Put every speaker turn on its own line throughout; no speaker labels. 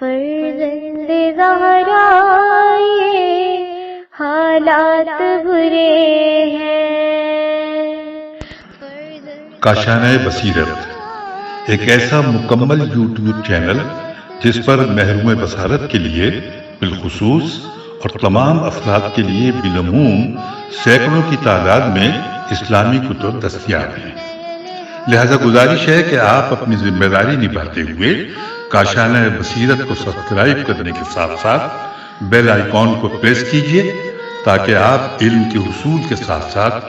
فرزند زہرا یہ حالات برے ہیں۔
کاشانۂ بصیرت ایک ایسا مکمل یوٹیوب چینل جس پر محروم بصارت کے لیے بالخصوص اور تمام افراد کے لیے بالعموم سینکڑوں کی تعداد میں اسلامی کتب دستیاب ہیں۔ لہذا گزارش ہے کہ آپ اپنی ذمہ داری نبھاتے ہوئے کاشانۂ بصیرت کو سبسکرائب کرنے کے ساتھ ساتھ بیل آئیکن کو پریس کیجیے تاکہ آپ علم کے حصول کے ساتھ ساتھ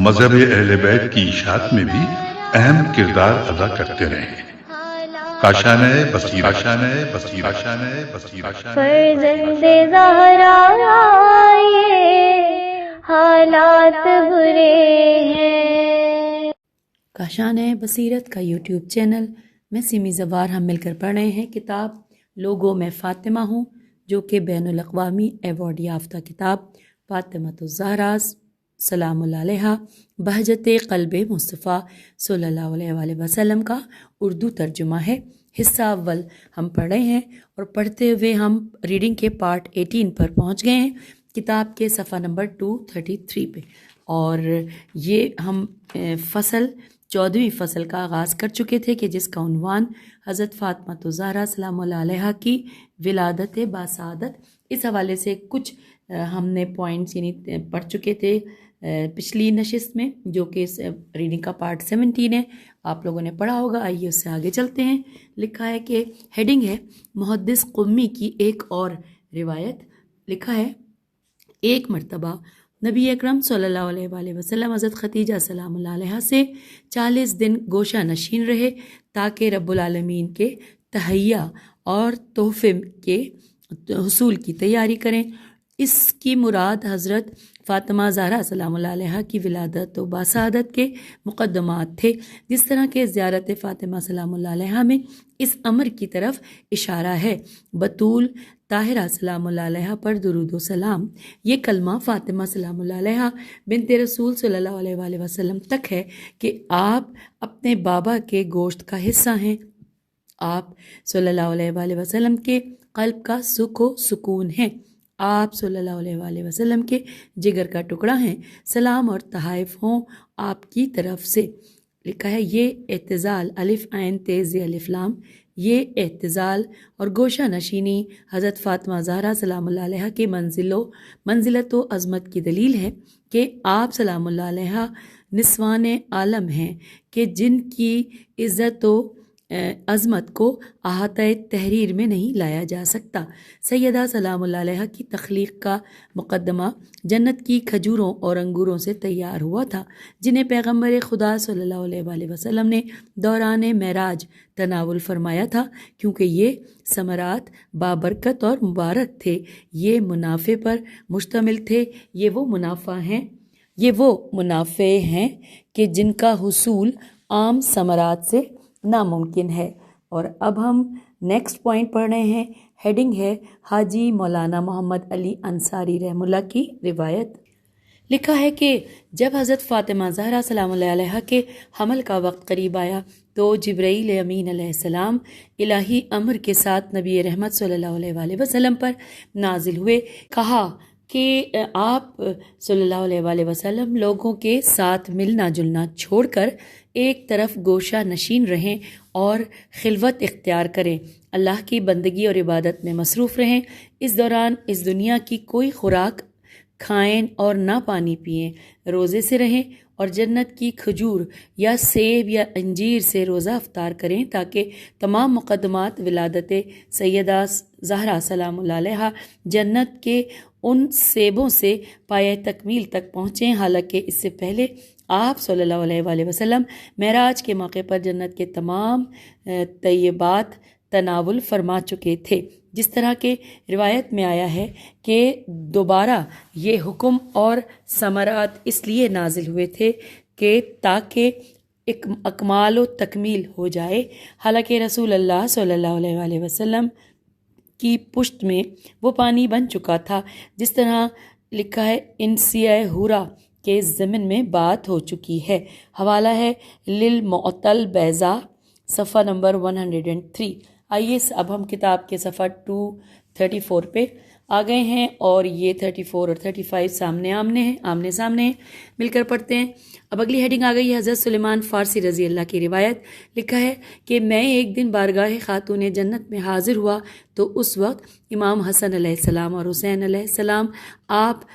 مذہب اہل بیت کی اشاعت میں بھی اہم کردار ادا کرتے رہیں۔ کاشانۂ بصیرت، کاشانۂ بصیرت، کاشانۂ بصیرت۔
فرزند زہرا یہ حالات برے ہیں۔
کاشانۂ بصیرت کا یوٹیوب چینل میں سیمی زوار ہم مل کر پڑھ رہے ہیں کتاب لوگوں میں فاطمہ ہوں، جو کہ بین الاقوامی ایوارڈ یافتہ کتاب فاطمۃ الزہرا سلام اللہ علیہا بہجت قلب مصطفیٰ صلی اللہ علیہ وآلہ وسلم کا اردو ترجمہ ہے۔ حصہ اول ہم پڑھ رہے ہیں اور پڑھتے ہوئے ہم ریڈنگ کے پارٹ 18 پر پہنچ گئے ہیں، کتاب کے صفحہ نمبر 233 پہ، اور یہ ہم فصل 14ویں فصل کا آغاز کر چکے تھے کہ جس کا عنوان حضرت فاطمۃ الزہرا سلام اللہ علیہا کی ولادت باسعادت۔ اس حوالے سے کچھ ہم نے پوائنٹس یعنی پڑھ چکے تھے پچھلی نشست میں، جو کہ ریڈنگ کا پارٹ 17 ہے، آپ لوگوں نے پڑھا ہوگا۔ آئیے اس سے آگے چلتے ہیں۔ لکھا ہے کہ ہیڈنگ ہے محدث قمی کی ایک اور روایت۔ لکھا ہے ایک مرتبہ نبی اکرم صلی اللہ علیہ وآلہ وسلم حضرت خدیجہ سلام اللہ علیہا سے 40 دن گوشہ نشین رہے تاکہ رب العالمین کے تہیہ اور تحفے کے حصول کی تیاری کریں۔ اس کی مراد حضرت فاطمہ زہرا سلام اللہ علیہا کی ولادت و باسعادت کے مقدمات تھے، جس طرح کہ زیارت فاطمہ سلام اللہ علیہا میں اس امر کی طرف اشارہ ہے۔ بطول طاہرہ سلام اللہ علیہا پر درود و سلام۔ یہ کلمہ فاطمہ سلام اللہ علیہا بنت رسول صلی اللہ علیہ وآلہ وسلم تک ہے کہ آپ اپنے بابا کے گوشت کا حصہ ہیں۔ آپ صلی اللہ علیہ وآلہ وسلم کے قلب کا سکھ و سکون ہیں۔ آپ صلی اللہ علیہ وآلہ وسلم کے جگر کا ٹکڑا ہیں۔ سلام اور تحائف ہوں آپ کی طرف سے۔ لکھا ہے یہ اعتزال الف عین تیز الف لام، یہ اعتزال اور گوشہ نشینی حضرت فاطمہ زہرا سلام اللہ علیہا کی منزلت و عظمت کی دلیل ہے کہ آپ سلام اللہ علیہا نسوان عالم ہیں کہ جن کی عزت و عظمت کو احاطہ تحریر میں نہیں لایا جا سکتا۔ سیدہ سلام اللہ علیہا کی تخلیق کا مقدمہ جنت کی کھجوروں اور انگوروں سے تیار ہوا تھا، جنہیں پیغمبر خدا صلی اللہ علیہ وآلہ وسلم نے دوران معراج تناول فرمایا تھا، کیونکہ یہ ثمرات بابرکت اور مبارک تھے، یہ منافع پر مشتمل تھے۔ یہ وہ منافع ہیں کہ جن کا حصول عام ثمرات سے ناممکن ہے۔ اور اب ہم نیکسٹ پوائنٹ پڑھ رہے ہیں۔ ہیڈنگ ہے حاجی مولانا محمد علی انصاری رحمہ اللہ کی روایت۔ لکھا ہے کہ جب حضرت فاطمہ زہرا سلام اللہ علیہا کے حمل کا وقت قریب آیا تو جبرائیل امین علیہ السلام الہی امر کے ساتھ نبی رحمت صلی اللہ علیہ وآلہ وسلم پر نازل ہوئے۔ کہا کہ آپ صلی اللہ علیہ وآلہ وسلم لوگوں کے ساتھ ملنا جلنا چھوڑ کر ایک طرف گوشہ نشین رہیں اور خلوت اختیار کریں، اللہ کی بندگی اور عبادت میں مصروف رہیں۔ اس دوران اس دنیا کی کوئی خوراک کھائیں اور نہ پانی پئیں، روزے سے رہیں اور جنت کی کھجور یا سیب یا انجیر سے روزہ افطار کریں تاکہ تمام مقدمات ولادت سیدہ زہرا سلام اللہ علیہا جنت کے ان سیبوں سے پایہ تکمیل تک پہنچیں۔ حالانکہ اس سے پہلے آپ صلی اللہ علیہ وآلہ وسلم معراج کے موقع پر جنت کے تمام طیبات تناول فرما چکے تھے، جس طرح کے روایت میں آیا ہے کہ دوبارہ یہ حکم اور ثمرات اس لیے نازل ہوئے تھے کہ تاکہ اکمال و تکمیل ہو جائے۔ حالانکہ رسول اللہ صلی اللہ علیہ وآلہ وسلم کی پشت میں وہ پانی بن چکا تھا، جس طرح لکھا ہے انسیہ حورا کے ضمن میں بات ہو چکی ہے۔ حوالہ ہے للمعطل بیضا صفحہ نمبر 103۔ آئیے اب ہم کتاب کے صفحہ 234 پہ آ گئے ہیں اور یہ 34 اور 35 آمنے سامنے ہیں، مل کر پڑھتے ہیں۔ اب اگلی ہیڈنگ آ گئی ہے حضرت سلیمان فارسی رضی اللہ کی روایت۔ لکھا ہے کہ میں ایک دن بارگاہ خاتون جنت میں حاضر ہوا تو اس وقت امام حسن علیہ السلام اور حسین علیہ السلام آپ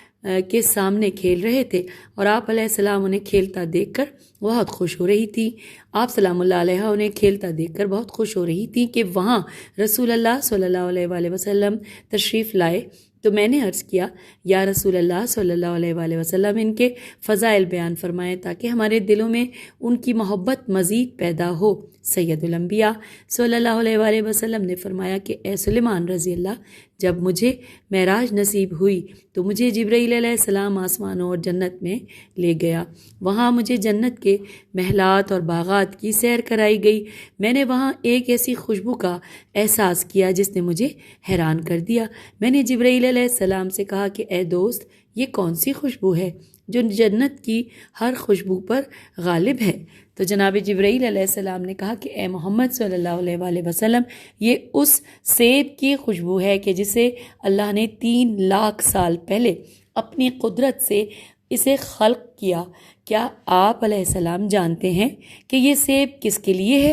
کے سامنے کھیل رہے تھے اور آپ علیہ السلام انہیں کھیلتا دیکھ کر بہت خوش ہو رہی تھی۔ آپ سلام اللہ علیہ انہیں کھیلتا دیکھ کر بہت خوش ہو رہی تھی کہ وہاں رسول اللہ صلی اللہ علیہ وآلہ وسلم تشریف لائے تو میں نے عرض کیا یا رسول اللہ صلی اللہ علیہ وآلہ وسلم ان کے فضائل بیان فرمائیں تاکہ ہمارے دلوں میں ان کی محبت مزید پیدا ہو۔ سید الانبیاء صلی اللہ علیہ وآلہ وسلم نے فرمایا کہ اے سلیمان رضی اللہ، جب مجھے معراج نصیب ہوئی تو مجھے جبرائیل علیہ السلام آسمانوں اور جنت میں لے گیا۔ وہاں مجھے جنت کے محلات اور باغات کی سیر کرائی گئی۔ میں نے وہاں ایک ایسی خوشبو کا احساس کیا جس نے مجھے حیران کر دیا۔ میں نے جبرائیل علیہ السلام سے کہا کہ اے دوست، یہ کون سی خوشبو ہے جو جنت کی ہر خوشبو پر غالب ہے؟ تو جناب جبرائیل علیہ السلام نے کہا کہ اے محمد صلی اللہ علیہ وآلہ وسلم، یہ اس سیب کی خوشبو ہے کہ جسے اللہ نے 3 لاکھ سال پہلے اپنی قدرت سے اسے خلق کیا۔ کیا آپ علیہ السلام جانتے ہیں کہ یہ سیب کس کے لیے ہے؟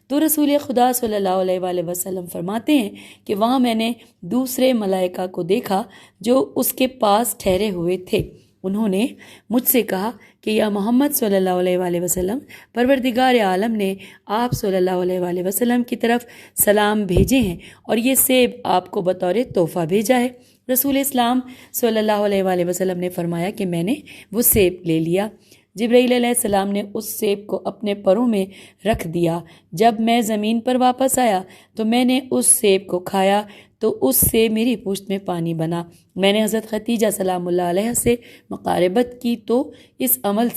تو رسول خدا صلی اللہ علیہ وآلہ وسلم فرماتے ہیں کہ وہاں میں نے دوسرے ملائکہ کو دیکھا جو اس کے پاس ٹھہرے ہوئے تھے۔ انہوں نے مجھ سے کہا کہ یا محمد صلی اللہ علیہ وآلہ وسلم، پروردگار عالم نے آپ صلی اللہ علیہ وآلہ وسلم کی طرف سلام بھیجے ہیں اور یہ سیب آپ کو بطور تحفہ بھیجا ہے۔ رسول اسلام صلی اللہ علیہ وآلہ وسلم نے فرمایا کہ میں نے وہ سیب لے لیا۔ جبرائیل علیہ السلام نے اس سیب کو اپنے پروں میں رکھ دیا۔ جب میں زمین پر واپس آیا تو میں نے اس سیب کو کھایا تو اس سے میری پشت میں پانی بنا۔ میں نے حضرت خدیجہ سلام اللہ علیہ سے مقاربت کی تو اس عمل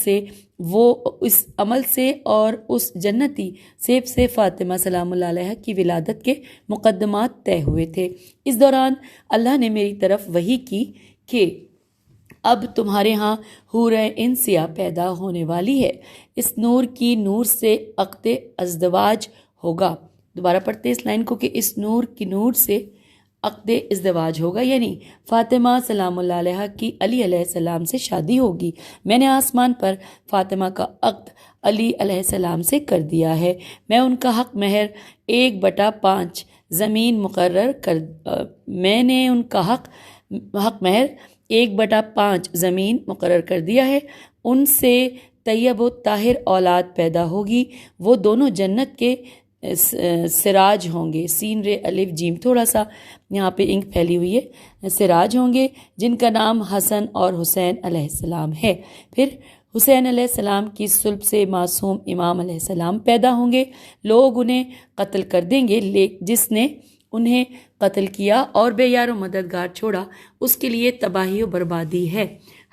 سے اور اس جنتی سیب سے فاطمہ سلام اللہ علیہ کی ولادت کے مقدمات طے ہوئے تھے۔ اس دوران اللہ نے میری طرف وحی کی کہ اب تمہارے ہاں حور انسیہ پیدا ہونے والی ہے، اس نور کی نور سے عقد ازدواج ہوگا۔ دوبارہ پڑھتے اس لائن کو کہ اس نور کی نور سے عقد ازدواج ہوگا، یعنی فاطمہ سلام اللہ علیہ کی علی علیہ السلام سے شادی ہوگی۔ میں نے آسمان پر فاطمہ کا عقد علی علیہ السلام سے کر دیا ہے۔ میں ان کا حق مہر 1/5 زمین مقرر کر دیا ہے۔ ان سے طیب و طاہر اولاد پیدا ہوگی، وہ دونوں جنت کے سراج ہوں گے۔ سین رے الف جیم، تھوڑا سا یہاں پہ انک پھیلی ہوئی ہے، سراج ہوں گے جن کا نام حسن اور حسین علیہ السلام ہے۔ پھر حسین علیہ السلام کی صلب سے معصوم امام علیہ السلام پیدا ہوں گے۔ لوگ انہیں قتل کر دیں گے، جس نے انہیں قتل کیا اور بے یار و مددگار چھوڑا اس کے لیے تباہی و بربادی ہے۔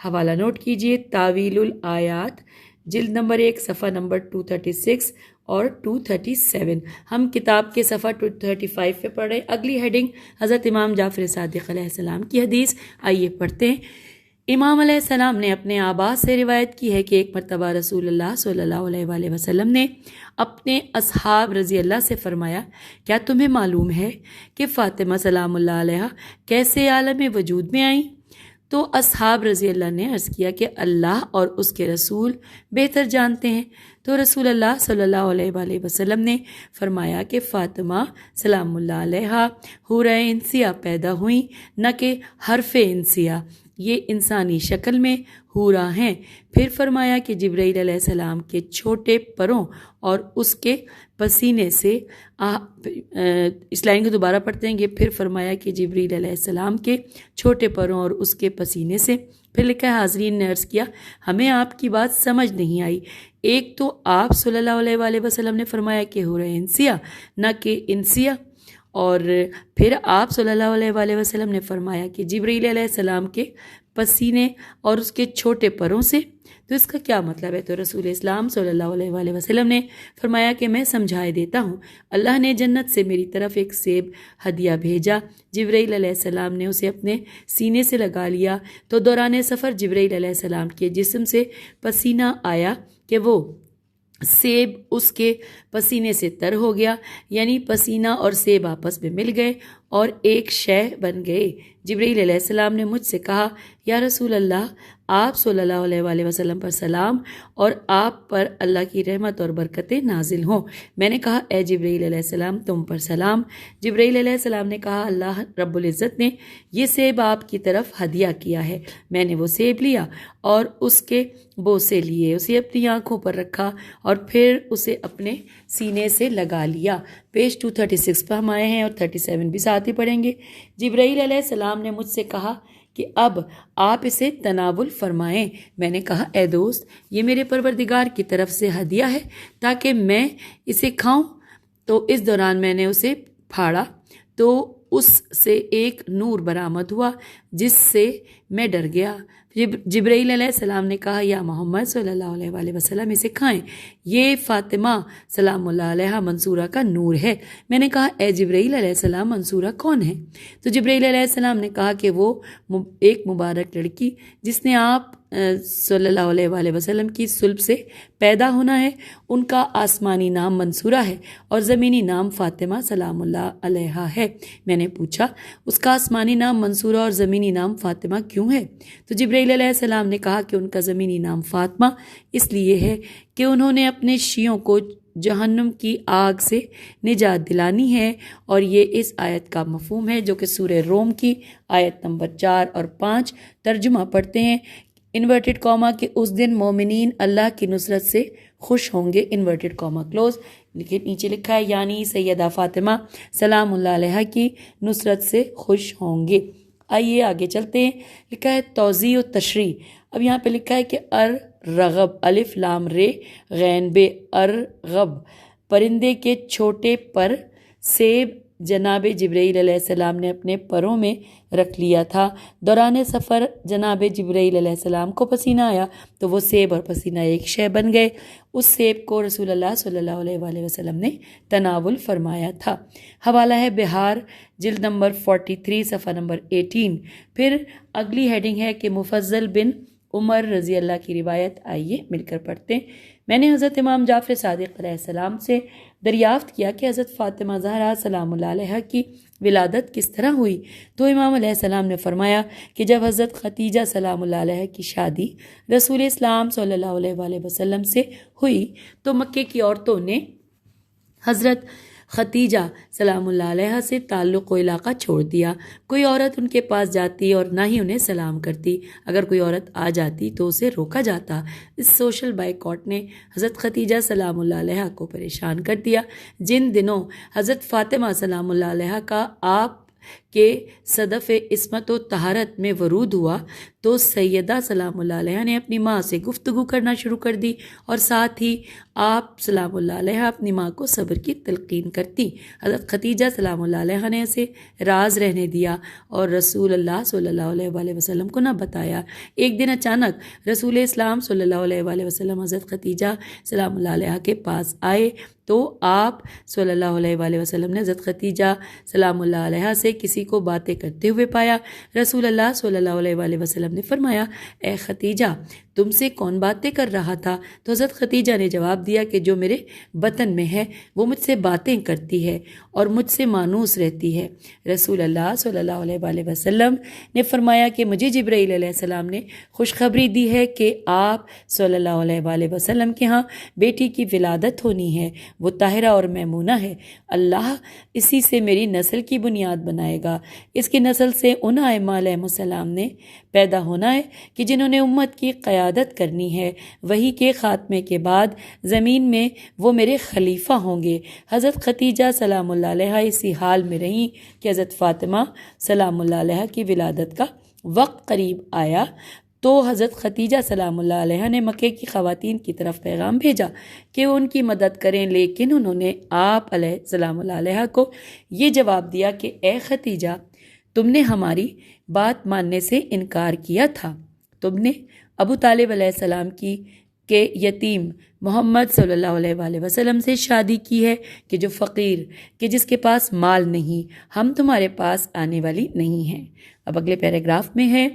حوالہ نوٹ کیجئے، تعویل الآیات، جلد نمبر 1 صفحہ نمبر 236 اور 237۔ ہم کتاب کے صفحہ 235 پہ پڑھ رہے ہیں۔ اگلی ہیڈنگ حضرت امام جعفر صادق علیہ السلام کی حدیث، آئیے پڑھتے ہیں۔ امام علیہ السلام نے اپنے آبا سے روایت کی ہے کہ ایک مرتبہ رسول اللہ صلی اللہ علیہ وآلہ وسلم نے اپنے اصحاب رضی اللہ سے فرمایا، کیا تمہیں معلوم ہے کہ فاطمہ سلام اللہ علیہ کیسے عالم وجود میں آئیں؟ تو اصحاب رضی اللہ نے عرض کیا کہ اللہ اور اس کے رسول بہتر جانتے ہیں۔ تو رسول اللہ صلی اللہ علیہ وآلہ وسلم نے فرمایا کہ فاطمہ سلام اللہ علیہ حور انسیہ پیدا ہوئیں، نہ کہ حرف انسیہ، یہ انسانی شکل میں حورا ہیں۔ پھر فرمایا کہ جبرائیل علیہ السلام کے چھوٹے پروں اور اس کے پسینے سے اس لائن کو دوبارہ پڑھتے ہیں کہ پھر فرمایا کہ جبرائیل علیہ السلام کے چھوٹے پروں اور اس کے پسینے سے۔ پھر لکھا ہے حاضرین نے عرض کیا ہمیں آپ کی بات سمجھ نہیں آئی۔ ایک تو آپ صلی اللہ علیہ وآلہ وسلم نے فرمایا کہ حور انسیہ نہ کہ انسیہ، اور پھر آپ صلی اللہ علیہ وآلہ وسلم نے فرمایا کہ جبرائیل علیہ السلام کے پسینے اور اس کے چھوٹے پروں سے، تو اس کا کیا مطلب ہے؟ تو رسول اسلام صلی اللہ علیہ وآلہ وسلم نے فرمایا کہ میں سمجھائے دیتا ہوں۔ اللہ نے جنت سے میری طرف ایک سیب ہدیہ بھیجا، جبرائیل علیہ السلام نے اسے اپنے سینے سے لگا لیا تو دوران سفر جبرائیل علیہ السلام کے جسم سے پسینہ آیا کہ وہ سیب اس کے پسینے سے تر ہو گیا، یعنی پسینہ اور سیب آپس میں مل گئے اور ایک شے بن گئے۔ جبرائیل علیہ السلام نے مجھ سے کہا، یا رسول اللہ، آپ صلی اللہ علیہ وآلہ وسلم پر سلام اور آپ پر اللہ کی رحمت اور برکتیں نازل ہوں۔ میں نے کہا، اے جبرائیل علیہ السلام، تم پر سلام۔ جبرائیل علیہ السلام نے کہا، اللہ رب العزت نے یہ سیب آپ کی طرف ہدیہ کیا ہے۔ میں نے وہ سیب لیا اور اس کے بوسے لیے، اسے اپنی آنکھوں پر رکھا اور پھر اسے اپنے سینے سے لگا لیا۔ پیج 236 پہ ہم آئے ہیں اور 37 بھی ساتھ ہی پڑھیں گے۔ جبرائیل علیہ السلام نے مجھ سے کہا کہ اب آپ اسے تناول فرمائیں۔ میں نے کہا، اے دوست، یہ میرے پروردگار کی طرف سے ہدیہ ہے تاکہ میں اسے کھاؤں۔ تو اس دوران میں نے اسے پھاڑا تو اس سے ایک نور برآمد ہوا جس سے میں ڈر گیا۔ جبرائیل علیہ السلام نے کہا، یا محمد صلی اللہ علیہ وآلہ وسلم، اسے کھائیں، یہ فاطمہ سلام اللہ علیہ منصورہ کا نور ہے۔ میں نے کہا، اے جبرائیل علیہ السلام، منصورہ کون ہے؟ تو جبرائیل علیہ السلام نے کہا کہ وہ ایک مبارک لڑکی جس نے آپ صلی اللہ علیہ وآلہ وسلم کی صلب سے پیدا ہونا ہے، ان کا آسمانی نام منصورہ ہے اور زمینی نام فاطمہ سلام اللہ علیہ ہے۔ میں نے پوچھا، اس کا آسمانی نام منصورہ اور زمینی نام فاطمہ کیوں ہے؟ تو جبرائیل علیہ السلام نے کہا کہ ان کا زمینی نام فاطمہ اس لیے ہے کہ انہوں نے اپنے شیعوں کو جہنم کی آگ سے نجات دلانی ہے، اور یہ اس آیت کا مفہوم ہے جو کہ سورہ روم کی آیت نمبر 4 اور 5 ترجمہ پڑھتے ہیں، انورٹڈ کاما کہ اس دن مومنین اللہ کی نصرت سے خوش ہوں گے، انورٹڈ کاما کلوز، نیچے لکھا ہے یعنی سیدہ فاطمہ سلام اللہ علیہ کی نصرت سے خوش ہوں گے۔ آئیے آگے چلتے ہیں۔ لکھا ہے توضیح و تشریح۔ اب یہاں پہ لکھا ہے کہ ارغب، الف لام رے غین بے، ارغب پرندے کے چھوٹے پر سیب جناب جبرائیل علیہ السلام نے اپنے پروں میں رکھ لیا تھا۔ دوران سفر جناب جبرائیل علیہ السلام کو پسینہ آیا تو وہ سیب اور پسینہ ایک شے بن گئے۔ اس سیب کو رسول اللہ صلی اللہ علیہ وآلہ وسلم نے تناول فرمایا تھا۔ حوالہ ہے بہار، جلد نمبر 43 صفحہ نمبر 18۔ پھر اگلی ہیڈنگ ہے کہ مفضل بن عمر رضی اللہ کی روایت، آئیے مل کر پڑھتے ہیں۔ میں نے حضرت امام جعفر صادق علیہ السلام سے دریافت کیا کہ حضرت فاطمہ زہرا سلام اللہ علیہ کی ولادت کس طرح ہوئی؟ تو امام علیہ السلام نے فرمایا کہ جب حضرت ختیجہ سلام اللہ علیہ کی شادی رسول اسلام صلی اللہ علیہ وآلہ وسلم سے ہوئی تو مکے کی عورتوں نے حضرت ختیجہ سلام اللہ علیہ سے تعلق و علاقہ چھوڑ دیا۔ کوئی عورت ان کے پاس جاتی اور نہ ہی انہیں سلام کرتی، اگر کوئی عورت آ جاتی تو اسے روکا جاتا۔ اس سوشل بائیکاٹ نے حضرت ختیجہ سلام اللہ علیہ کو پریشان کر دیا۔ جن دنوں حضرت فاطمہ سلام اللہ علیہ کا آپ کے صدف عصمت و طہارت میں ورود ہوا تو سیدہ سلام اللہ علیہ نے اپنی ماں سے گفتگو کرنا شروع کر دی اور ساتھ ہی آپ سلام اللہ علیہ اپنی ماں کو صبر کی تلقین کرتی۔ حضرت ختیجہ سلام اللہ علیہ نے اسے راز رہنے دیا اور رسول اللہ صلی اللہ علیہ وآلہ وسلم کو نہ بتایا۔ ایک دن اچانک رسول اسلام صلی اللہ علیہ وآلہ وسلم حضرت ختیجہ سلام اللہ علیہ کے پاس آئے تو آپ صلی اللہ علیہ وآلہ وسلم نے حضرت ختیجہ سلام اللہ علیہ سے کسی کو باتیں کرتے ہوئے پایا۔ رسول اللہ صلی اللہ علیہ وآلہ وسلم نے فرمایا، اے ختیجہ، تم سے کون باتیں کر رہا تھا؟ تو حضرت ختیجہ نے جواب دیا کہ جو میرے وطن میں ہے وہ مجھ سے باتیں کرتی ہے اور مجھ سے مانوس رہتی ہے۔ رسول اللہ صلی اللہ علیہ وآلہ وسلم نے فرمایا کہ مجھے جبرائیل علیہ السلام نے خوشخبری دی ہے کہ آپ صلی اللہ علیہ وآلہ وسلم کے ہاں بیٹی کی ولادت ہونی ہے، وہ طاہرہ اور میمونہ ہے۔ اللہ اسی سے میری نسل کی بنیاد بنائے گا، اس کی نسل سے ان ائمہ علیہ السلام نے پیدا ہونا ہے کہ جنہوں نے امت کی قیادت کرنی ہے، وہی کے خاتمے کے بعد زمین میں وہ میرے خلیفہ ہوں گے۔ حضرت ختیجہ سلام اللہ علیہ اسی حال میں رہیں کہ حضرت فاطمہ سلام اللہ علیہ کی ولادت کا وقت قریب آیا تو حضرت ختیجہ سلام اللہ علیہ نے مکے کی خواتین کی طرف پیغام بھیجا کہ وہ ان کی مدد کریں، لیکن انہوں نے آپ علیہ سلام اللہ علیہ کو یہ جواب دیا کہ اے ختیجہ، تم نے ہماری بات ماننے سے انکار کیا تھا، تم نے ابو طالب علیہ السلام کی کہ یتیم محمد صلی اللہ علیہ وآلہ وسلم سے شادی کی ہے کہ جو فقیر، کہ جس کے پاس مال نہیں، ہم تمہارے پاس آنے والی نہیں ہیں۔ اب اگلے پیراگراف میں ہے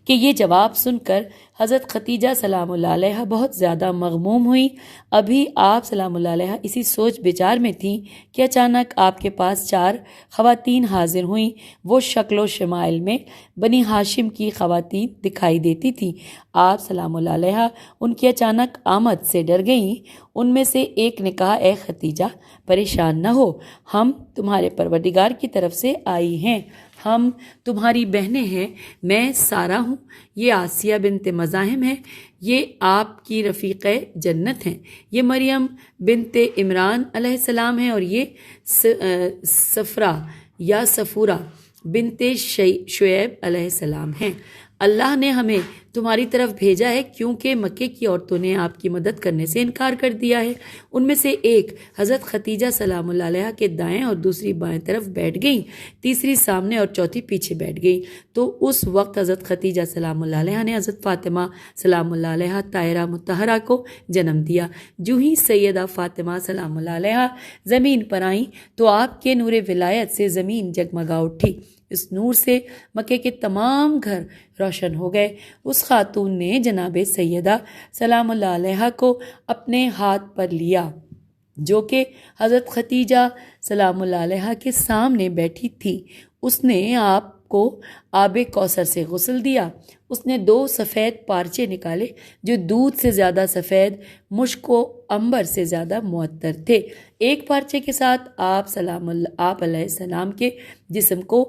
کہ یہ جواب سن کر حضرت ختیجہ سلام اللہ علیہ بہت زیادہ مغموم ہوئی۔ ابھی آپ سلام اللہ علیہ اسی سوچ بچار میں تھیں کہ اچانک آپ کے پاس 4 خواتین حاضر ہوئیں۔ وہ شکل و شمائل میں بنی ہاشم کی خواتین دکھائی دیتی تھیں۔ آپ سلام اللہ علیہ ان کی اچانک آمد سے ڈر گئیں۔ ان میں سے ایک نے کہا، اے ختیجہ پریشان نہ ہو، ہم تمہارے پروردگار کی طرف سے آئی ہیں، ہم تمہاری بہنیں ہیں، میں سارہ ہوں، یہ آسیہ بنت مزاحم ہے، یہ آپ کی رفیقہ جنت ہیں، یہ مریم بنت عمران علیہ السلام ہیں، اور یہ صفرا یا صفورہ بنت شعیب علیہ السلام ہیں۔ اللہ نے ہمیں تمہاری طرف بھیجا ہے کیونکہ مکے کی عورتوں نے آپ کی مدد کرنے سے انکار کر دیا ہے۔ ان میں سے ایک حضرت ختیجہ سلام اللہ علیہ کے دائیں اور دوسری بائیں طرف بیٹھ گئیں، تیسری سامنے اور چوتھی پیچھے بیٹھ گئی۔ تو اس وقت حضرت ختیجہ سلام اللہ علیہ نے حضرت فاطمہ سلام اللہ علیہ طاہرہ مطہرہ کو جنم دیا۔ جو ہی سیدہ فاطمہ سلام اللہ علیہ زمین پر آئیں تو آپ کے نور ولایت سے زمین جگمگا اٹھی۔ اس نور سے مکے کے تمام گھر روشن ہو گئے۔ اس خاتون نے جناب سیدہ سلام اللہ علیہ کو اپنے ہاتھ پر لیا جو کہ حضرت ختیجہ سلام اللہ علیہ کے سامنے بیٹھی تھی۔ اس نے آپ کو آب کوثر سے غسل دیا۔ اس نے 2 سفید پارچے نکالے جو دودھ سے زیادہ سفید، مشک و عنبر سے زیادہ معطر تھے۔ ایک پارچے کے ساتھ آپ علیہ السلام کے جسم کو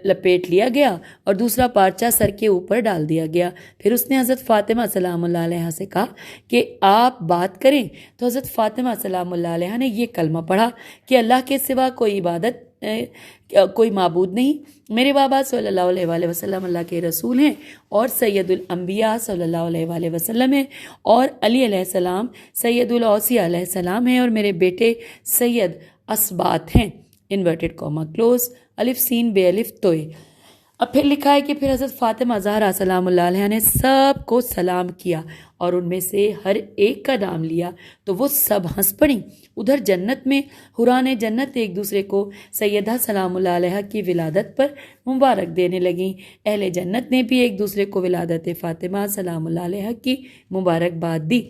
لپیٹ لیا گیا اور دوسرا پارچہ سر کے اوپر ڈال دیا گیا۔ پھر اس نے حضرت فاطمہ سلام اللہ علیہ سے کہا کہ آپ بات کریں، تو حضرت فاطمہ سلام اللہ علیہ نے یہ کلمہ پڑھا کہ اللہ کے سوا کوئی معبود نہیں، میرے بابا صلی اللہ علیہ وآلہ وسلم اللہ کے رسول ہیں اور سید الانبیاء صلی اللہ علیہ وآلہ وسلم ہیں، اور علی علیہ السلام سید الاوصیاء علیہ السلام ہیں، اور میرے بیٹے سید اسبات ہیں، انورٹڈ کاما کلوز، الف سین بے الف توئے۔ اب پھر لکھا ہے کہ پھر حضرت فاطمہ زہرا سلام اللہ علیہ نے سب کو سلام کیا اور ان میں سے ہر ایک کا نام لیا تو وہ سب ہنس پڑیں۔ ادھر جنت میں حوران جنت ایک دوسرے کو سیدہ سلام اللہ علیہ کی ولادت پر مبارک دینے لگیں۔ اہل جنت نے بھی ایک دوسرے کو ولادت فاطمہ سلام اللہ علیہ کی مبارکباد دی۔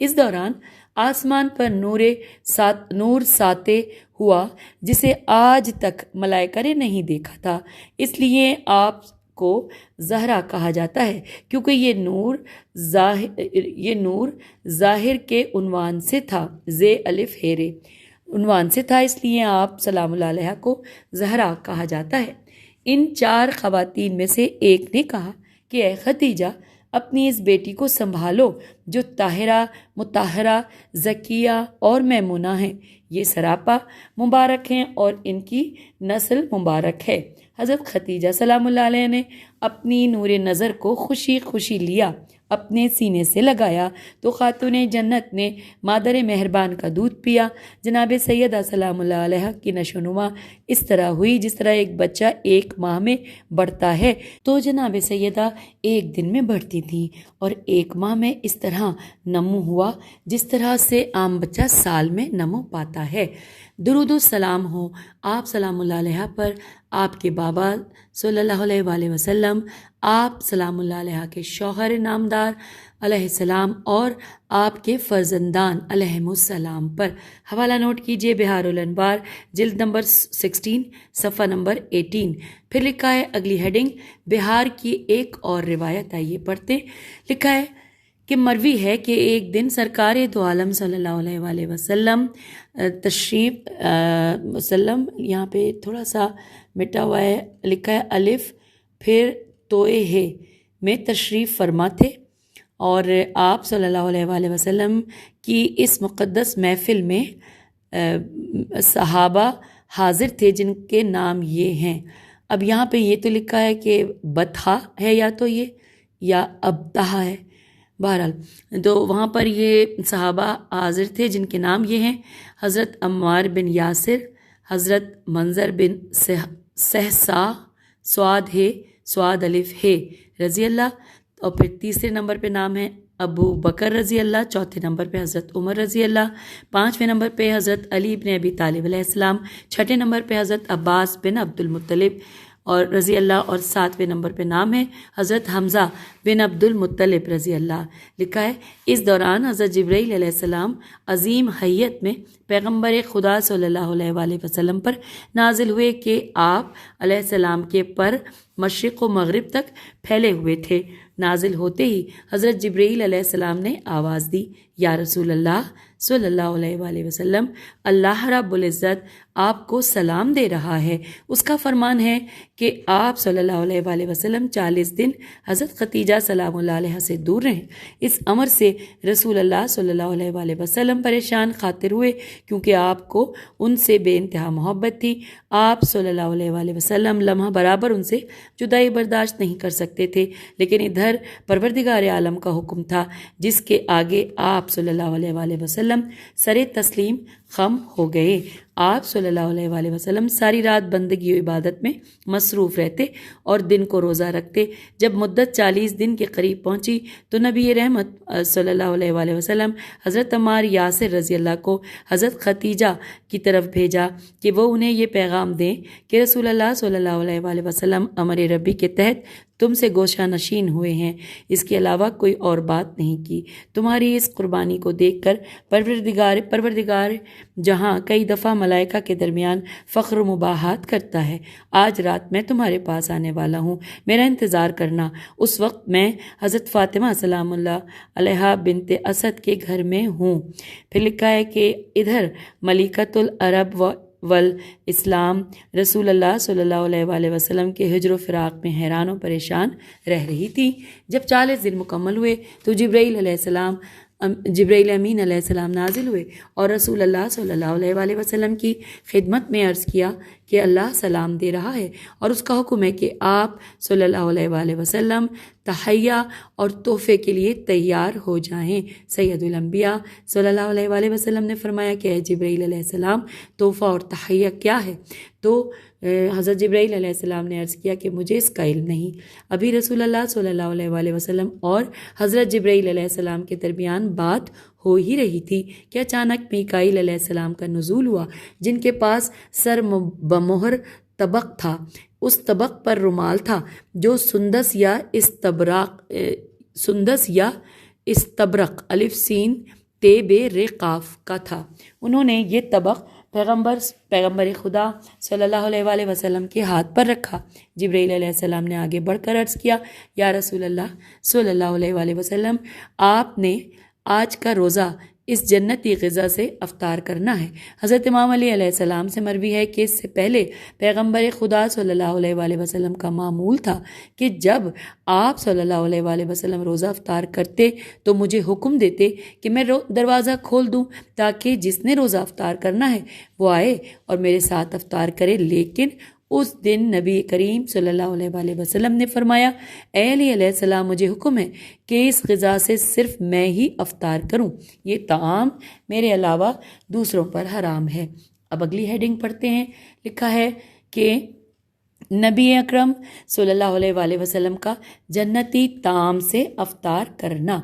اس دوران آسمان پر نور ساطع ہوا جسے آج تک ملائکہ نے نہیں دیکھا تھا، اس لیے آپ کو زہرا کہا جاتا ہے کیونکہ یہ نور ظاہر کے عنوان سے تھا، زے الف ہیرے عنوان سے تھا، اس لیے آپ سلام اللہ علیہ کو زہرا کہا جاتا ہے۔ ان 4 خواتین میں سے ایک نے کہا کہ اے ختیجہ اپنی اس بیٹی کو سنبھالو جو طاہرہ، مطہرہ، زکیہ اور میمونہ ہیں، یہ سراپا مبارک ہیں اور ان کی نسل مبارک ہے۔ حضرت ختیجہ سلام اللہ علیہ نے اپنی نور نظر کو خوشی خوشی لیا، اپنے سینے سے لگایا تو خاتون جنت نے مادر مہربان کا دودھ پیا۔ جناب سیدہ سلام اللہ علیہ کی نشو و نما اس طرح ہوئی جس طرح ایک بچہ 1 ماہ میں بڑھتا ہے تو جناب سیدہ 1 دن میں بڑھتی تھی، اور 1 ماہ میں اس طرح نمو ہوا جس طرح سے عام بچہ سال میں نمو پاتا ہے۔ درود و سلام ہو آپ سلام اللہ علیہ پر، آپ کے بابا صلی اللہ علیہ وآلہ وسلم، آپ سلام اللہ علیہ کے شوہر نامدار علیہ السلام اور آپ کے فرزندان علیہم السلام پر۔ حوالہ نوٹ کیجئے بہار الانوار جلد نمبر 16 صفحہ نمبر 18۔ پھر لکھا ہے اگلی ہیڈنگ بہار کی ایک اور روایت، آئیے پڑھتے۔ لکھا ہے کہ مروی ہے کہ ایک دن سرکار دو عالم صلی اللہ علیہ وآلہ وسلم تشریف وسلم، یہاں پہ تھوڑا سا مٹا ہوا ہے، لکھا ہے الف پھر توئے ہے میں تشریف فرما تھے، اور آپ صلی اللہ علیہ وآلہ وسلم کی اس مقدس محفل میں صحابہ حاضر تھے جن کے نام یہ ہیں۔ اب یہاں پہ یہ تو لکھا ہے کہ بطحا ہے یا تو یہ یا ابتہا ہے، بہرحال تو وہاں پر یہ صحابہ حاضر تھے جن کے نام یہ ہیں: حضرت عمار بن یاسر، حضرت منظر بن سہسا، سعد ہے سعد الف ہے رضی اللہ، اور پھر تیسرے نمبر پہ نام ہے ابو بکر رضی اللہ، چوتھے نمبر پہ حضرت عمر رضی اللہ، 5ویں نمبر پہ حضرت علی بن ابی طالب علیہ السلام، 6ٹھے نمبر پہ حضرت عباس بن عبد المطلب، اور رضی اللہ، اور 7ویں نمبر پہ نام ہے حضرت حمزہ بن عبد المطلب رضی اللہ۔ لکھا ہے اس دوران حضرت جبرائیل علیہ السلام عظیم حیت میں پیغمبر خدا صلی اللہ علیہ وآلہ وسلم پر نازل ہوئے کہ آپ علیہ السلام کے پر مشرق و مغرب تک پھیلے ہوئے تھے۔ نازل ہوتے ہی حضرت جبرائیل علیہ السلام نے آواز دی، یا رسول اللہ صلی اللہ علیہ وآلہ وسلم، اللہ رب العزت آپ کو سلام دے رہا ہے۔ اس کا فرمان ہے کہ آپ صلی اللہ علیہ وآلہ وسلم 40 دن حضرت خدیجہ سلام اللہ علیہ سے دور رہیں۔ اس امر سے رسول اللہ صلی اللہ علیہ وآلہ وسلم پریشان خاطر ہوئے، کیونکہ آپ کو ان سے بے انتہا محبت تھی۔ آپ صلی اللہ علیہ وآلہ وسلم لمحہ برابر ان سے جدائی برداشت نہیں کر سکتے تھے، لیکن ادھر پروردگار عالم کا حکم تھا جس کے آگے آپ صلی اللہ علیہ وآلہ وسلم سر تسلیم خم ہو گئے۔ آپ صلی اللہ علیہ وآلہ وسلم ساری رات بندگی و عبادت میں مصروف رہتے اور دن کو روزہ رکھتے۔ جب مدت 40 دن کے قریب پہنچی تو نبی رحمت صلی اللہ علیہ وآلہ وسلم حضرت عمار یاسر رضی اللہ کو حضرت خدیجہ کی طرف بھیجا کہ وہ انہیں یہ پیغام دیں کہ رسول اللہ صلی اللہ علیہ وآلہ وسلم امر ربی کے تحت تم سے گوشہ نشین ہوئے ہیں، اس کے علاوہ کوئی اور بات نہیں کی۔ تمہاری اس قربانی کو دیکھ کر پروردگار جہاں کئی دفعہ ملائکہ کے درمیان فخر و مباحات کرتا ہے۔ آج رات میں تمہارے پاس آنے والا ہوں، میرا انتظار کرنا۔ اس وقت میں حضرت فاطمہ سلام اللہ علیہ بنت اسد کے گھر میں ہوں۔ پھر لکھا ہے کہ ادھر ملکۃ العرب والاسلام رسول اللہ صلی اللہ علیہ وآلہ وسلم کے ہجر و فراق میں حیران و پریشان رہ رہی تھی۔ جب 40 دن مکمل ہوئے تو جبرائیل امین علیہ السلام نازل ہوئے اور رسول اللہ صلی اللہ علیہ وآلہ وسلم کی خدمت میں عرض کیا کہ اللہ سلام دے رہا ہے اور اس کا حکم ہے کہ آپ صلی اللہ علیہ وآلہ وسلم تحیہ اور تحفے کے لیے تیار ہو جائیں۔ سید الانبیاء صلی اللہ علیہ وآلہ وسلم نے فرمایا کہ اے جبرائیل علیہ السلام، تحفہ اور تحیہ کیا ہے؟ تو حضرت جبرائیل علیہ السلام نے عرض کیا کہ مجھے اس کا علم نہیں۔ ابھی رسول اللہ صلی اللہ علیہ وآلہ وسلم اور حضرت جبرائیل علیہ السلام کے درمیان بات ہو ہی رہی تھی کہ اچانک میکائیل علیہ السلام کا نزول ہوا، جن کے پاس سر بمہر طبق تھا۔ اس طبق پر رومال تھا جو سندس یا استبرق الف سین تے بے ر قاف کا تھا۔ انہوں نے یہ طبق پیغمبر خدا صلی اللہ علیہ وآلہ وسلم کے ہاتھ پر رکھا۔ جبرائیل علیہ السلام نے آگے بڑھ کر عرض کیا، یا رسول اللہ صلی اللہ علیہ وآلہ وسلم، آپ نے آج کا روزہ اس جنتی غذا سے افطار کرنا ہے۔ حضرت امام علی علیہ السلام سے مروی ہے کہ اس سے پہلے پیغمبر خدا صلی اللہ علیہ وآلہ وسلم کا معمول تھا کہ جب آپ صلی اللہ علیہ وآلہ وسلم روزہ افطار کرتے تو مجھے حکم دیتے کہ میں دروازہ کھول دوں تاکہ جس نے روزہ افطار کرنا ہے وہ آئے اور میرے ساتھ افطار کرے۔ لیکن اس دن نبی کریم صلی اللہ علیہ وآلہ وسلم نے فرمایا، اے علی علیہ السلام، مجھے حکم ہے کہ اس غذا سے صرف میں ہی افطار کروں، یہ طعام میرے علاوہ دوسروں پر حرام ہے۔ اب اگلی ہیڈنگ پڑھتے ہیں۔ لکھا ہے کہ نبی اکرم صلی اللہ علیہ وآلہ وسلم کا جنتی طعام سے افطار کرنا۔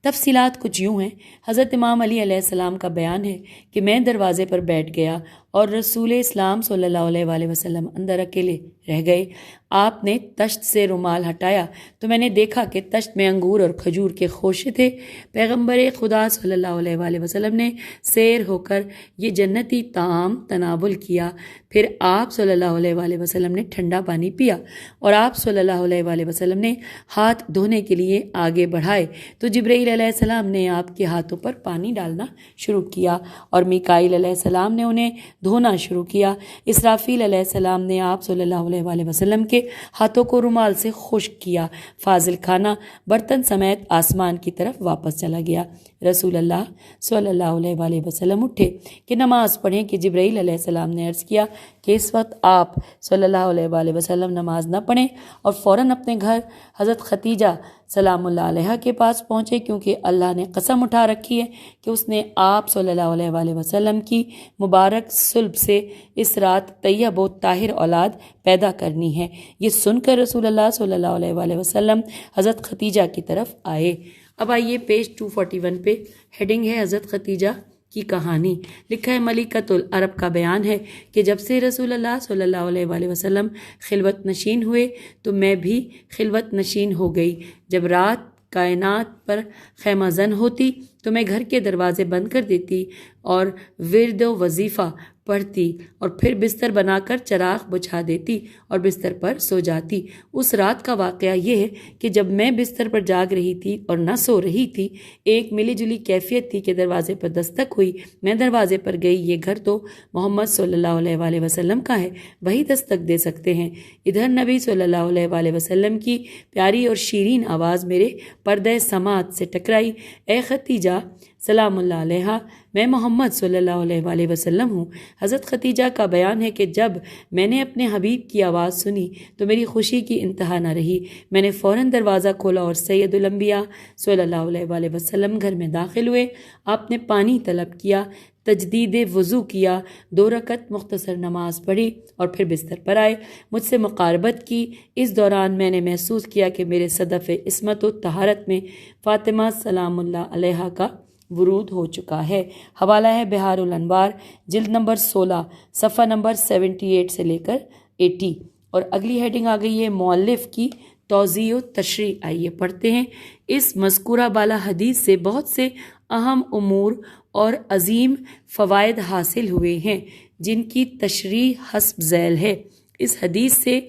تفصیلات کچھ یوں ہیں۔ حضرت امام علی علیہ السلام کا بیان ہے کہ میں دروازے پر بیٹھ گیا اور رسول اسلام صلی اللہ علیہ وآلہ وسلم اندر اکیلے رہ گئے۔ آپ نے تشت سے رومال ہٹایا تو میں نے دیکھا کہ تشت میں انگور اور کھجور کے خوشے تھے۔ پیغمبر خدا صلی اللہ علیہ وآلہ وسلم نے سیر ہو کر یہ جنتی طعام تناول کیا۔ پھر آپ صلی اللہ علیہ وآلہ وسلم نے ٹھنڈا پانی پیا اور آپ صلی اللہ علیہ وآلہ وسلم نے ہاتھ دھونے کے لیے آگے بڑھائے تو جبرائیل علیہ السلام نے آپ کے ہاتھوں پر پانی ڈالنا شروع کیا اور میکائیل علیہ السلام نے انہیں دھونا شروع کیا۔ اسرافیل علیہ السلام نے آپ صلی اللہ علیہ وآلہ وسلم کے ہاتھوں کو رومال سے خشک کیا۔ فاضل خانہ برتن سمیت آسمان کی طرف واپس چلا گیا۔ رسول اللہ صلی اللہ علیہ وآلہ وسلم اٹھے کہ نماز پڑھیں کہ جبرائیل علیہ السلام نے عرض کیا کہ اس وقت آپ صلی اللہ علیہ وآلہ وسلم نماز نہ پڑھیں اور فوراً اپنے گھر حضرت خدیجہ سلام اللہ علیہ کے پاس پہنچے، کیونکہ اللہ نے قسم اٹھا رکھی ہے کہ اس نے آپ صلی اللہ علیہ وآلہ وسلم کی مبارک صلب سے اس رات طیب و طاہر اولاد پیدا کرنی ہے۔ یہ سن کر رسول اللہ صلی اللہ علیہ وآلہ وسلم حضرت خدیجہ کی طرف آئے۔ اب آئیے پیج 241 پہ ہیڈنگ ہے حضرت خدیجہ کی کہانی۔ لکھا ہے ملکۃ العرب کا بیان ہے کہ جب سے رسول اللہ صلی اللہ علیہ وآلہ وسلم خلوت نشین ہوئے تو میں بھی خلوت نشین ہو گئی۔ جب رات کائنات پر خیمہ زن ہوتی تو میں گھر کے دروازے بند کر دیتی اور ورد و وظیفہ پڑھتی اور پھر بستر بنا کر چراغ بجھا دیتی اور بستر پر سو جاتی۔ اس رات کا واقعہ یہ ہے کہ جب میں بستر پر جاگ رہی تھی اور نہ سو رہی تھی، ایک ملی جلی کیفیت تھی کہ دروازے پر دستک ہوئی۔ میں دروازے پر گئی، یہ گھر تو محمد صلی اللہ علیہ وآلہ وسلم کا ہے، وہی دستک دے سکتے ہیں۔ ادھر نبی صلی اللہ علیہ وآلہ وسلم کی پیاری اور شیرین آواز میرے پردہ سماعت سے ٹکرائی، اے ختیجہ سلام اللہ علیہا، میں محمد صلی اللہ علیہ وآلہ وسلم ہوں۔ حضرت ختیجہ کا بیان ہے کہ جب میں نے اپنے حبیب کی آواز سنی تو میری خوشی کی انتہا نہ رہی۔ میں نے فوراً دروازہ کھولا اور سید الانبیاء صلی اللہ علیہ وآلہ وسلم گھر میں داخل ہوئے۔ آپ نے پانی طلب کیا، تجدید وضو کیا، 2 رکعت مختصر نماز پڑھی اور پھر بستر پر آئے، مجھ سے مقاربت کی۔ اس دوران میں نے محسوس کیا کہ میرے صدف عصمت و طہارت میں فاطمہ سلام اللہ علیہا کا ورود ہو چکا ہے۔ حوالہ ہے بہار الانوار، جلد نمبر 16، صفحہ نمبر 78 سے لے کر 80۔ اور اگلی ہیڈنگ آ گئی ہے مؤلف کی توضیح و تشریح۔ آئیے پڑھتے ہیں۔ اس مذکورہ بالا حدیث سے بہت سے اہم امور اور عظیم فوائد حاصل ہوئے ہیں جن کی تشریح حسب ذیل ہے۔ اس حدیث سے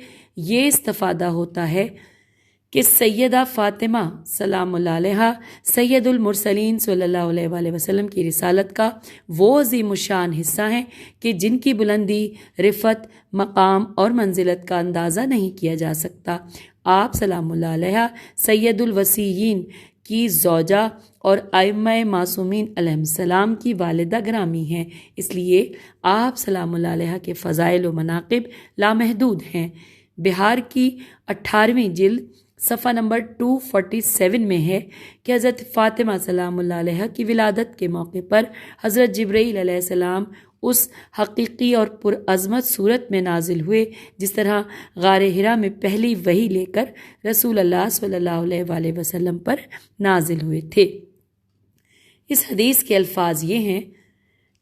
یہ استفادہ ہوتا ہے کہ سیدہ فاطمہ سلام اللہ علیہا سید المرسلین صلی اللہ علیہ وآلہ وسلم کی رسالت کا وہ عظیم الشان حصہ ہیں کہ جن کی بلندی، رفعت، مقام اور منزلت کا اندازہ نہیں کیا جا سکتا۔ آپ سلام اللہ علیہا سید الوصیین کی زوجہ اور ائمہ معصومین علیہ السلام کی والدہ گرامی ہیں، اس لیے آپ سلام اللہ علیہا کے فضائل و مناقب لامحدود ہیں۔ بہار کی 18ویں جلد صفحہ نمبر 247 میں ہے کہ حضرت فاطمہ سلام اللہ علیہ کی ولادت کے موقع پر حضرت جبرائیل علیہ السلام اس حقیقی اور پرعظمت صورت میں نازل ہوئے جس طرح غار حرا میں پہلی وحی لے کر رسول اللہ صلی اللہ علیہ وآلہ وسلم پر نازل ہوئے تھے۔ اس حدیث کے الفاظ یہ ہیں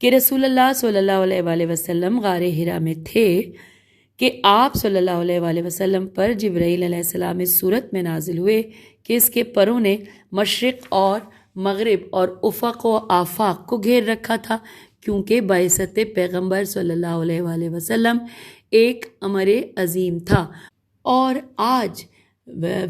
کہ رسول اللہ صلی اللہ علیہ وآلہ وسلم غار حرا میں تھے کہ آپ صلی اللہ علیہ وآلہ وسلم پر جبرائیل علیہ السلام اس صورت میں نازل ہوئے کہ اس کے پروں نے مشرق اور مغرب اور افق و آفاق کو گھیر رکھا تھا، کیونکہ بعثت پیغمبر صلی اللہ علیہ وآلہ وسلم ایک امر عظیم تھا۔ اور آج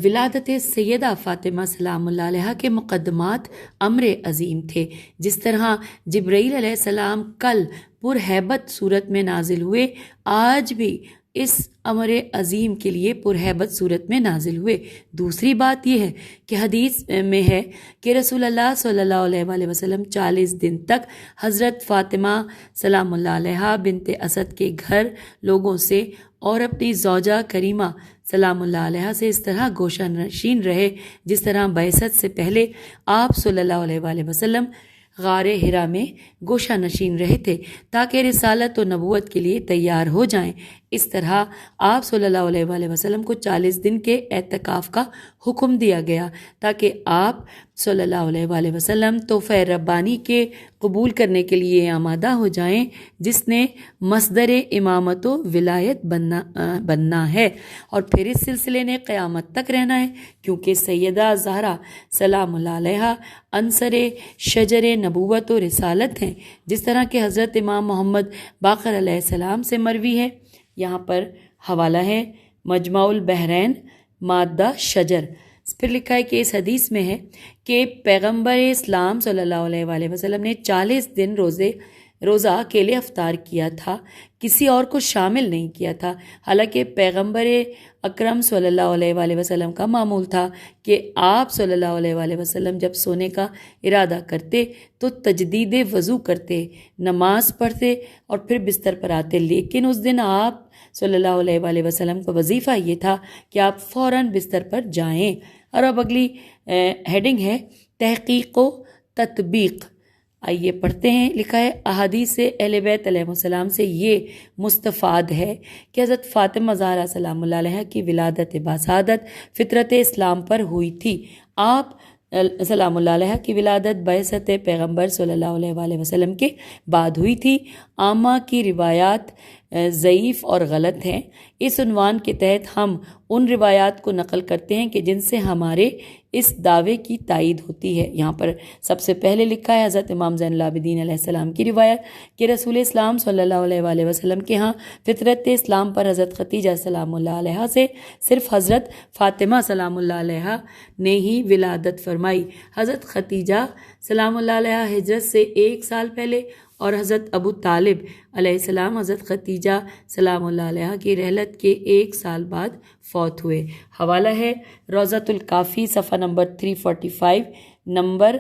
ولادت سیدہ فاطمہ سلام اللہ علیہ کے مقدمات امر عظیم تھے۔ جس طرح جبرائیل علیہ السلام کل پرہیبت صورت میں نازل ہوئے، آج بھی اس امر عظیم کے لیے پرہیبت صورت میں نازل ہوئے۔ دوسری بات یہ ہے کہ حدیث میں ہے کہ رسول اللہ صلی اللہ علیہ وآلہ وسلم 40 دن تک حضرت فاطمہ سلام اللہ علیہ بنت اسد کے گھر لوگوں سے اور اپنی زوجہ کریمہ سلام اللہ علیہ سے اس طرح گوشہ نشین رہے جس طرح بعثت سے پہلے آپ صلی اللہ علیہ وآلہ وسلم غار حرا میں گوشہ نشین رہے تھے تاکہ رسالت و نبوت کے لیے تیار ہو جائیں۔ اس طرح آپ صلی اللہ علیہ وآلہ وسلم کو 40 دن کے اعتکاف کا حکم دیا گیا تاکہ آپ صلی اللہ علیہ وآلہ وسلم تحفہ ربانی کے قبول کرنے کے لیے آمادہ ہو جائیں جس نے مصدر امامت و ولایت بننا ہے، اور پھر اس سلسلے نے قیامت تک رہنا ہے، کیونکہ سیدہ زہرا سلام اللہ علیہ عنصر شجر نبوت و رسالت ہیں، جس طرح کہ حضرت امام محمد باقر علیہ السلام سے مروی ہے۔ یہاں پر حوالہ ہے مجمع البحرین مادہ شجر۔ پھر لکھا ہے کہ اس حدیث میں ہے کہ پیغمبر اسلام صلی اللہ علیہ وآلہ وسلم نے 40 دن روزہ اکیلے افطار کیا تھا، کسی اور کو شامل نہیں کیا تھا، حالانکہ پیغمبر اکرم صلی اللہ علیہ وآلہ وسلم کا معمول تھا کہ آپ صلی اللہ علیہ وآلہ وسلم جب سونے کا ارادہ کرتے تو تجدید وضو کرتے، نماز پڑھتے اور پھر بستر پر آتے، لیکن اس دن آپ صلی اللہ علیہ وآلہ وسلم کا وظیفہ یہ تھا کہ آپ فوراً بستر پر جائیں۔ اور اب اگلی ہیڈنگ ہے تحقیق و تطبیق۔ آئیے پڑھتے ہیں۔ لکھا ہے احادیث اہل بیت علیہ السلام سے یہ مستفاد ہے کہ حضرت فاطمہ زہرا سلام اللہ علیہ کی ولادت باسعادت فطرت اسلام پر ہوئی تھی۔ آپ سلام اللہ علیہ کی ولادت بعثت پیغمبر صلی اللہ علیہ وآلہ وسلم کے بعد ہوئی تھی۔ عامہ کی روایات ضعیف اور غلط ہیں۔ اس عنوان کے تحت ہم ان روایات کو نقل کرتے ہیں کہ جن سے ہمارے اس دعوے کی تائید ہوتی ہے۔ یہاں پر سب سے پہلے لکھا ہے حضرت امام زین العابدین علیہ السلام کی روایت کہ رسول اسلام صلی اللہ علیہ وآلہ وسلم کے ہاں فطرت اسلام پر حضرت ختیجہ سلام اللہ علیہ سے صرف حضرت فاطمہ سلام اللہ علیہ نے ہی ولادت فرمائی۔ حضرت ختیجہ سلام اللہ علیہ ہجرت سے 1 سال پہلے اور حضرت ابو طالب علیہ السلام حضرت ختیجہ سلام اللہ علیہ کی رحلت کے 1 سال بعد فوت ہوئے۔ حوالہ ہے روضۃ الکافی صفحہ نمبر 345 نمبر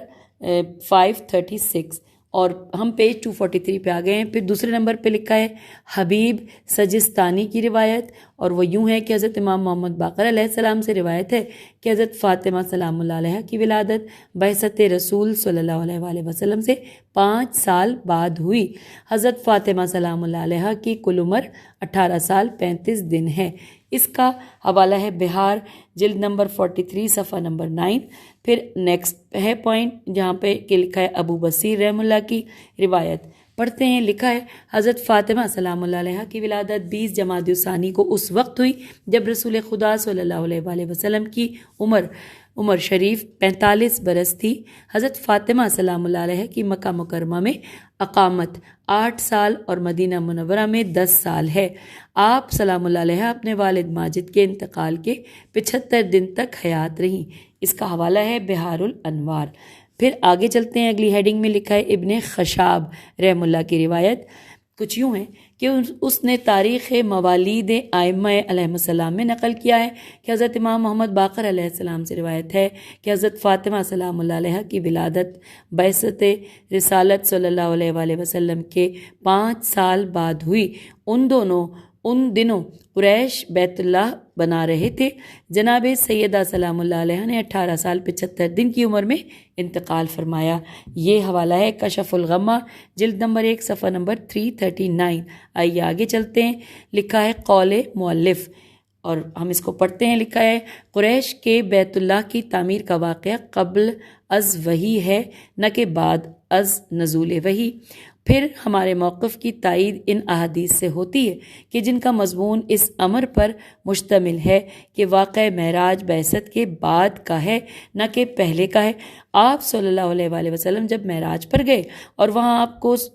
536 اور ہم پیج 243 پہ آ گئے ہیں۔ پھر دوسرے نمبر پہ لکھا ہے حبیب سجستانی کی روایت اور وہ یوں ہے کہ حضرت امام محمد باقر علیہ السلام سے روایت ہے کہ حضرت فاطمہ سلام اللہ علیہ کی ولادت بعثت رسول صلی اللہ علیہ وآلہ وسلم سے 5 سال بعد ہوئی۔ حضرت فاطمہ سلام اللہ علیہ کی کل عمر 18 سال 35 دن ہے۔ اس کا حوالہ ہے بہار جلد نمبر 43 صفحہ نمبر 9۔ پھر نیکسٹ ہے پوائنٹ جہاں پہ کہ لکھا ہے ابو بصیر رحم اللہ کی روایت پڑھتے ہیں۔ لکھا ہے حضرت فاطمہ سلام اللہ علیہ کی ولادت 20 جمادی الثانی کو اس وقت ہوئی جب رسول خدا صلی اللہ علیہ وآلہ وسلم کی عمر شریف 45 برس تھی۔ حضرت فاطمہ سلام اللہ علیہ کی مکہ مکرمہ میں اقامت 8 سال اور مدینہ منورہ میں 10 سال ہے۔ آپ سلام اللہ علیہ اپنے والد ماجد کے انتقال کے 75 دن تک حیات رہیں۔ اس کا حوالہ ہے بہار الانوار۔ پھر آگے چلتے ہیں، اگلی ہیڈنگ میں لکھا ہے ابن خشاب رحم اللہ کی روایت کچھ یوں ہے کہ اس نے تاریخ موالید ائمہ علیہ السلام میں نقل کیا ہے کہ حضرت امام محمد باقر علیہ السلام سے روایت ہے کہ حضرت فاطمہ سلام اللہ علیہ کی ولادت بعثت رسالت صلی اللہ علیہ وآلہ وسلم کے 5 سال بعد ہوئی۔ ان دنوں قریش بیت اللہ بنا رہے تھے۔ جناب سیدہ سلام اللہ علیہ نے 18 سال 75 دن کی عمر میں انتقال فرمایا۔ یہ حوالہ ہے کشف الغمہ جلد نمبر 1 صفحہ نمبر 339۔ آئیے آگے چلتے ہیں، لکھا ہے قول مؤلف اور ہم اس کو پڑھتے ہیں۔ لکھا ہے قریش کے بیت اللہ کی تعمیر کا واقعہ قبل از وحی ہے نہ کہ بعد از نزول وحی۔ پھر ہمارے موقف کی تائید ان احادیث سے ہوتی ہے کہ جن کا مضمون اس امر پر مشتمل ہے کہ واقع معراج بعثت کے بعد کا ہے نہ کہ پہلے کا ہے۔ آپ صلی اللہ علیہ وآلہ وسلم جب معراج پر گئے اور وہاں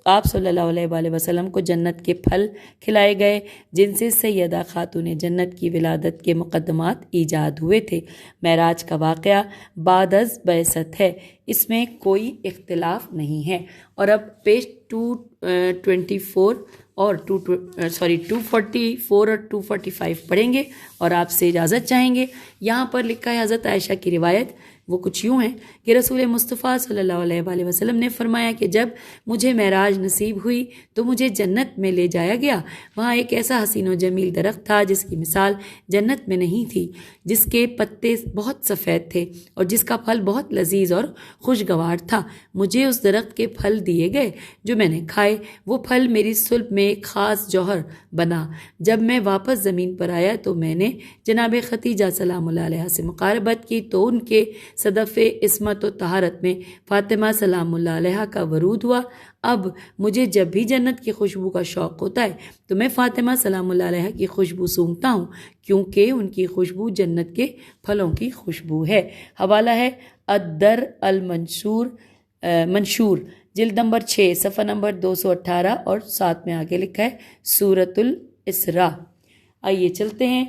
آپ صلی اللہ علیہ وآلہ وسلم کو جنت کے پھل کھلائے گئے جن سے سیدہ خاتون جنت کی ولادت کے مقدمات ایجاد ہوئے تھے۔ معراج کا واقعہ بعد از بعثت ہے، اس میں کوئی اختلاف نہیں ہے۔ اور اب پیج 224 اور 244 اور 245 پڑھیں گے اور آپ سے اجازت چاہیں گے۔ یہاں پر لکھا ہے حضرت عائشہ کی روایت وہ کچھ یوں ہے کہ رسول مصطفیٰ صلی اللہ علیہ وآلہ وسلم نے فرمایا کہ جب مجھے معراج نصیب ہوئی تو مجھے جنت میں لے جایا گیا۔ وہاں ایک ایسا حسین و جمیل درخت تھا جس کی مثال جنت میں نہیں تھی، جس کے پتے بہت سفید تھے اور جس کا پھل بہت لذیذ اور خوشگوار تھا۔ مجھے اس درخت کے پھل دیے گئے جو میں نے کھائے، وہ پھل میری صلب میں ایک خاص جوہر بنا۔ جب میں واپس زمین پر آیا تو میں نے جناب ختیجہ سلام اللہ علیہ سے مقاربت کی تو ان کے صدف عصمت و طہارت میں فاطمہ سلام اللہ علیہ کا ورود ہوا۔ اب مجھے جب بھی جنت کی خوشبو کا شوق ہوتا ہے تو میں فاطمہ سلام اللہ علیہ کی خوشبو سونگھتا ہوں کیونکہ ان کی خوشبو جنت کے پھلوں کی خوشبو ہے۔ حوالہ ہے الدر منشور جلد نمبر 6 صفحہ نمبر 218 اور ساتھ میں آگے لکھا ہے سورۃ الاسراء۔ آئیے چلتے ہیں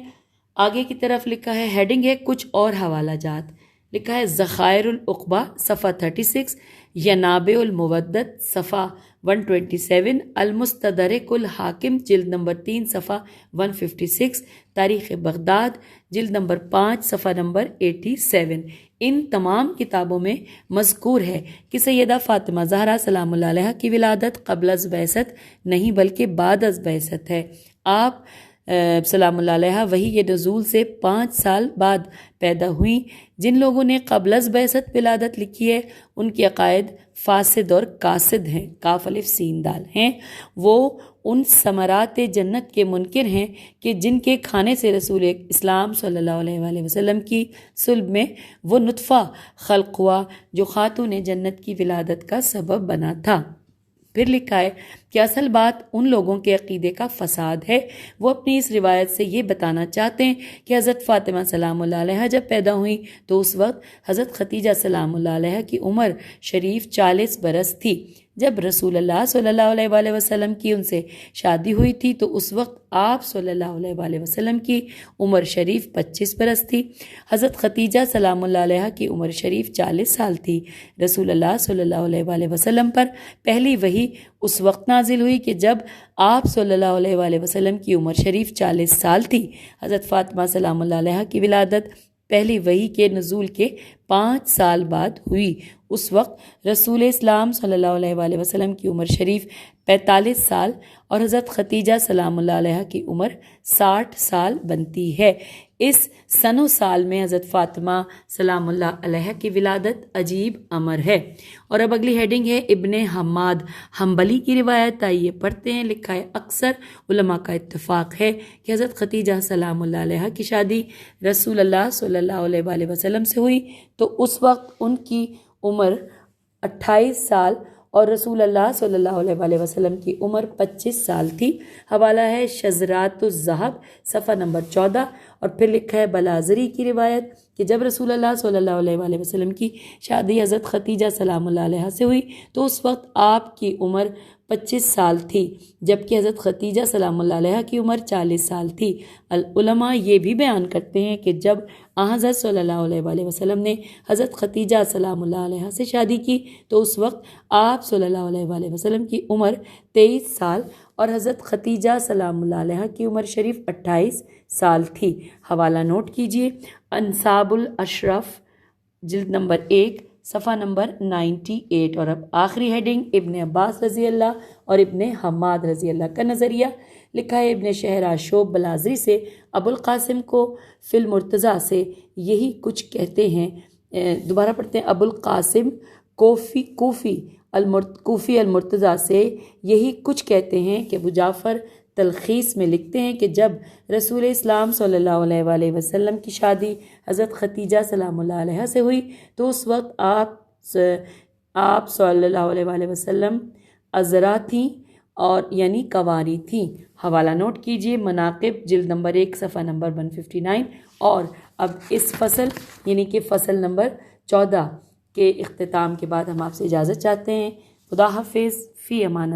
آگے کی طرف۔ لکھا ہے ہیڈنگ ہے کچھ اور حوالہ جات۔ لکھا ہے ذخائر العقبہ صفحہ 36، ینابع المودت صفحہ 127، المستدرک الحاکم جلد نمبر 3 صفحہ 156، تاریخ بغداد جلد نمبر 5 صفحہ نمبر 87۔ ان تمام کتابوں میں مذکور ہے کہ سیدہ فاطمہ زہرا سلام اللہ علیہ کی ولادت قبل از بعثت نہیں بلکہ بعد از بعثت ہے۔ آپ سلام اللہ علیہ وحی نزول سے 5 سال بعد پیدا ہوئیں۔ جن لوگوں نے قبل از بعثت ولادت لکھی ہے ان کے عقائد فاسد اور قاصد ہیں، کاف الف سین دال ہیں۔ وہ ان ثمرات جنت کے منکر ہیں کہ جن کے کھانے سے رسول اسلام صلی اللہ علیہ وآلہ وسلم کی صلب میں وہ نطفہ خلق ہوا جو خاتون جنت کی ولادت کا سبب بنا تھا۔ پھر لکھا ہے کہ اصل بات ان لوگوں کے عقیدے کا فساد ہے۔ وہ اپنی اس روایت سے یہ بتانا چاہتے ہیں کہ حضرت فاطمہ سلام اللہ علیہ جب پیدا ہوئیں تو اس وقت حضرت خدیجہ سلام اللہ علیہ کی عمر شریف 40 برس تھی۔ جب رسول اللہ صلی اللہ علیہ وآلہ وسلم کی ان سے شادی ہوئی تھی تو اس وقت آپ صلی اللہ علیہ وآلہ وسلم کی عمر شریف 25 برس تھی۔ حضرت خدیجہ سلام اللہ علیہ کی عمر شریف 40 سال تھی۔ رسول اللہ صلی اللہ علیہ وآلہ وسلم پر پہلی وحی اس وقت نازل ہوئی کہ جب آپ صلی اللہ علیہ وآلہ وسلم کی عمر شریف 40 سال تھی۔ حضرت فاطمہ سلام اللہ علیہ کی ولادت پہلی وحی کے نزول کے 5 سال بعد ہوئی۔ اس وقت رسول اسلام صلی اللہ علیہ وآلہ وسلم کی عمر شریف 45 سال اور حضرت خدیجہ سلام اللہ علیہ کی عمر 60 سال بنتی ہے۔ اس سن و سال میں حضرت فاطمہ سلام اللہ علیہ کی ولادت عجیب امر ہے۔ اور اب اگلی ہیڈنگ ہے ابن حماد حنبلی کی روایت، آئیے پڑھتے ہیں۔ لکھا ہے اکثر علماء کا اتفاق ہے کہ حضرت خدیجہ سلام اللہ علیہ کی شادی رسول اللہ صلی اللہ علیہ وآلہ وسلم سے ہوئی تو اس وقت ان کی عمر 28 سال اور رسول اللہ صلی اللہ علیہ وآلہ وسلم کی عمر 25 سال تھی۔ حوالہ ہے شذرات الذہب صفحہ نمبر 14۔ اور پھر لکھا ہے بلازری کی روایت کہ جب رسول اللہ صلی اللہ علیہ وآلہ وسلم کی شادی حضرت خدیجہ سلام اللہ علیہ سے ہوئی تو اس وقت آپ کی عمر 25 سال تھی جبکہ حضرت خدیجہ سلام اللہ علیہ کی عمر 40 سال تھی۔ علماء یہ بھی بیان کرتے ہیں کہ جب حضرت صلی اللہ علیہ وآلہ وسلم نے حضرت خدیجہ سلام اللہ علیہ سے شادی کی تو اس وقت آپ صلی اللہ علیہ وآلہ وسلم کی عمر 23 سال اور حضرت خدیجہ سلام اللہ علیہ کی عمر شریف 28 سال تھی۔ حوالہ نوٹ کیجئے، انساب الاشرف جلد نمبر 1 صفحہ نمبر 98۔ اور اب آخری ہیڈنگ ابن عباس رضی اللہ اور ابن حماد رضی اللہ کا نظریہ۔ لکھا ہے ابن شہراشوب بلازری سے ابو القاسم کو فی المرتضیٰ سے یہی کچھ کہتے ہیں۔ دوبارہ پڑھتے ہیں، ابو القاسم کوفی المرتضیٰ سے یہی کچھ کہتے ہیں کہ ابو جعفر تلخیص میں لکھتے ہیں کہ جب رسول اسلام صلی اللہ علیہ وآلہ وسلم کی شادی حضرت خدیجہ سلام اللہ علیہ سے ہوئی تو اس وقت آپ صلی اللہ علیہ وآلہ وسلم عذرا تھیں اور یعنی کنواری تھیں۔ حوالہ نوٹ کیجئے، مناقب جلد نمبر 1 صفحہ نمبر 159۔ اور اب اس فصل یعنی کہ فصل نمبر 14 کے اختتام کے بعد ہم آپ سے اجازت چاہتے ہیں۔ خدا حافظ، فی امان اللہ۔